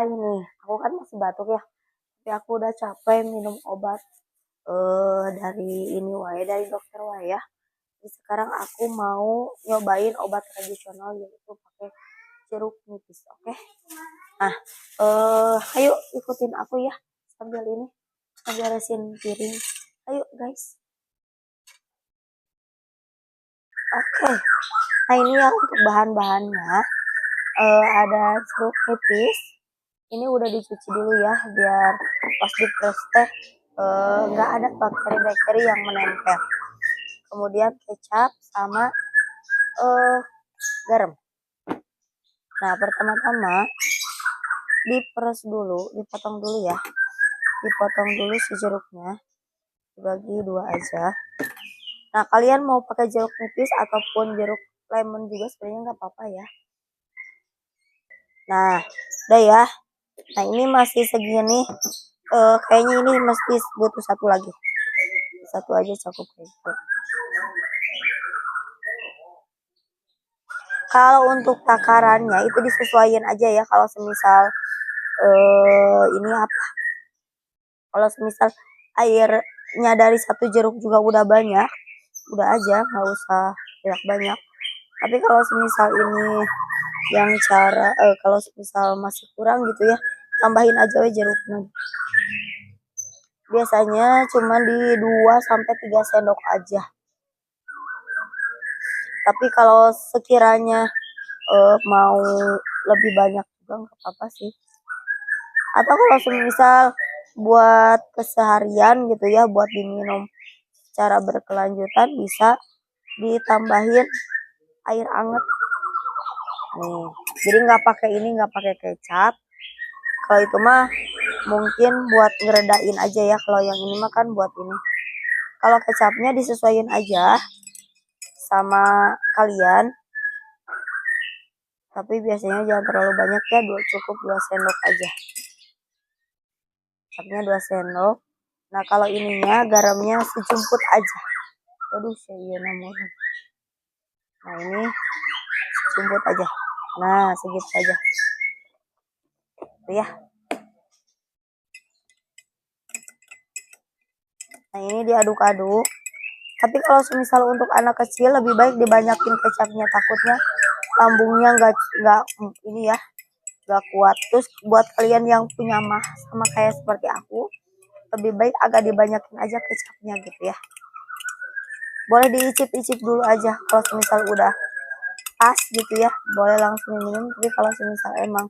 ini aku kan masih batuk ya, tapi aku udah capek minum obat dari ini wae, dari dokter wae ya. Jadi sekarang aku mau nyobain obat tradisional yaitu pakai jeruk nipis, oke? Nah, ayo ikutin aku ya sambil ini ngeberesin piring. Ayo guys. Oke. Nah ini ya untuk bahan-bahannya ada jeruk nipis. Ini udah dicuci dulu ya biar pas dipress teh nggak ada bakteri-bakteri yang menempel. Kemudian kecap sama garam. Nah pertama-tama diperes dulu, dipotong dulu ya, dipotong dulu si jeruknya, dibagi dua aja. Nah kalian mau pakai jeruk nipis ataupun jeruk lemon juga sebenarnya nggak apa-apa ya. Nah udah ya. Nah ini masih segini, kayaknya ini mesti butuh satu lagi, satu aja cukup gitu. Kalau untuk takarannya itu disesuaikan aja ya. Kalau semisal ini apa? Kalau semisal airnya dari satu jeruk juga udah banyak, udah aja nggak usah banyak. Tapi kalau semisal ini yang cara kalau semisal masih kurang gitu ya, tambahin aja we jeruknya. Biasanya cuma di 2 sampai 3 sendok aja. Tapi kalau sekiranya mau lebih banyak juga nggak apa-apa sih. Atau kalau semisal buat keseharian gitu ya, buat diminum secara berkelanjutan bisa ditambahin air anget. Nih, jadi nggak pakai ini, nggak pakai kecap. Kalau itu mah mungkin buat ngeredain aja ya. Kalau yang ini mah kan buat ini. Kalau kecapnya disesuaikan aja sama kalian. Tapi biasanya jangan terlalu banyak ya, cukup 2 sendok aja. Kecapnya 2 sendok. Nah kalau ininya garamnya sejumput aja. Aduh saya namun. Nah ini sejumput aja. Nah segitu aja. Tuh ya. Nah ini diaduk-aduk. Tapi kalau semisal untuk anak kecil lebih baik dibanyakin kecapnya, takutnya lambungnya nggak ini ya, nggak kuat. Terus buat kalian yang punya mah sama kayak seperti aku, lebih baik agak dibanyakin aja kecapnya gitu ya. Boleh diicip-icip dulu aja. Kalau semisal udah pas gitu ya, boleh langsung minum. Tapi kalau semisal emang